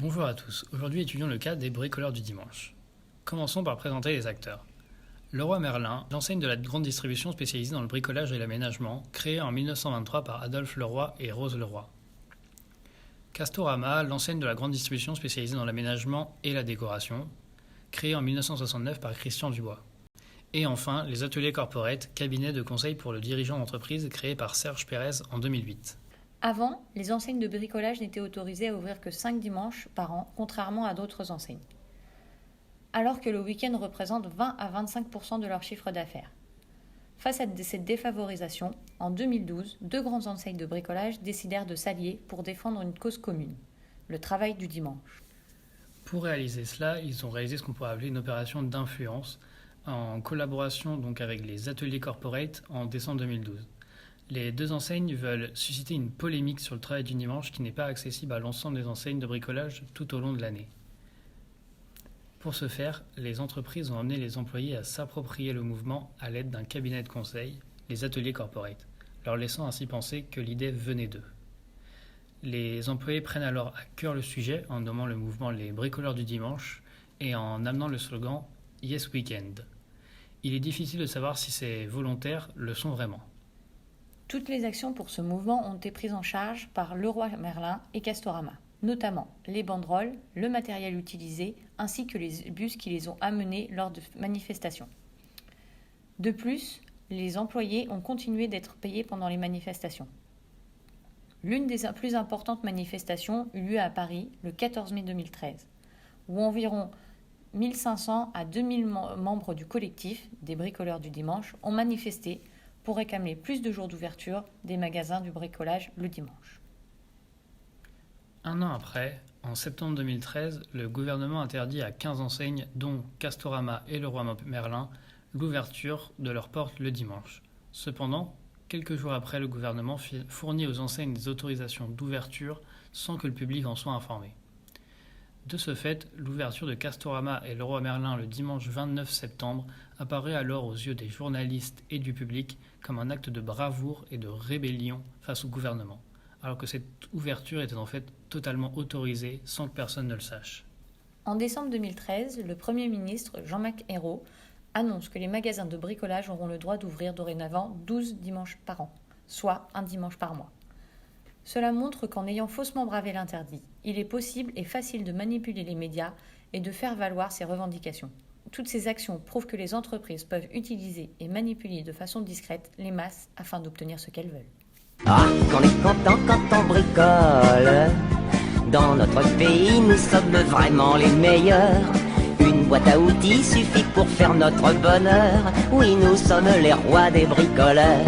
Bonjour à tous, aujourd'hui étudions le cas des bricoleurs du dimanche. Commençons par présenter les acteurs. Leroy Merlin, l'enseigne de la grande distribution spécialisée dans le bricolage et l'aménagement, créée en 1923 par Adolphe Leroy et Rose Leroy. Castorama, l'enseigne de la grande distribution spécialisée dans l'aménagement et la décoration, créée en 1969 par Christian Dubois. Et enfin, les ateliers corporate, cabinet de conseil pour le dirigeant d'entreprise créé par Serge Pérez en 2008. Avant, les enseignes de bricolage n'étaient autorisées à ouvrir que 5 dimanches par an, contrairement à d'autres enseignes. Alors que le week-end représente 20 à 25% de leur chiffre d'affaires. Face à cette défavorisation, en 2012, 2 grandes enseignes de bricolage décidèrent de s'allier pour défendre une cause commune, le travail du dimanche. Pour réaliser cela, ils ont réalisé ce qu'on pourrait appeler une opération d'influence, en collaboration donc avec les ateliers corporate en décembre 2012. Les 2 enseignes veulent susciter une polémique sur le travail du dimanche qui n'est pas accessible à l'ensemble des enseignes de bricolage tout au long de l'année. Pour ce faire, les entreprises ont amené les employés à s'approprier le mouvement à l'aide d'un cabinet de conseil, les ateliers corporate, leur laissant ainsi penser que l'idée venait d'eux. Les employés prennent alors à cœur le sujet en nommant le mouvement les bricoleurs du dimanche et en amenant le slogan « Yes Weekend ». Il est difficile de savoir si ces volontaires le sont vraiment. Toutes les actions pour ce mouvement ont été prises en charge par Leroy Merlin et Castorama, notamment les banderoles, le matériel utilisé, ainsi que les bus qui les ont amenés lors de manifestations. De plus, les employés ont continué d'être payés pendant les manifestations. L'une des plus importantes manifestations eut lieu à Paris le 14 mai 2013, où environ 1500 à 2000 membres du collectif des bricoleurs du dimanche ont manifesté pour réclamer plus de jours d'ouverture des magasins du bricolage le dimanche. Un an après, en septembre 2013, le gouvernement interdit à 15 enseignes, dont Castorama et Leroy Merlin, l'ouverture de leurs portes le dimanche. Cependant, quelques jours après, le gouvernement fournit aux enseignes des autorisations d'ouverture sans que le public en soit informé. De ce fait, l'ouverture de Castorama et Leroy Merlin le dimanche 29 septembre apparaît alors aux yeux des journalistes et du public comme un acte de bravoure et de rébellion face au gouvernement, alors que cette ouverture était en fait totalement autorisée sans que personne ne le sache. En décembre 2013, le Premier ministre Jean-Marc Ayrault annonce que les magasins de bricolage auront le droit d'ouvrir dorénavant 12 dimanches par an, soit un dimanche par mois. Cela montre qu'en ayant faussement bravé l'interdit, il est possible et facile de manipuler les médias et de faire valoir ses revendications. Toutes ces actions prouvent que les entreprises peuvent utiliser et manipuler de façon discrète les masses afin d'obtenir ce qu'elles veulent. Ah, qu'on est content quand on bricole. Dans notre pays, nous sommes vraiment les meilleurs. Une boîte à outils suffit pour faire notre bonheur. Oui, nous sommes les rois des bricoleurs.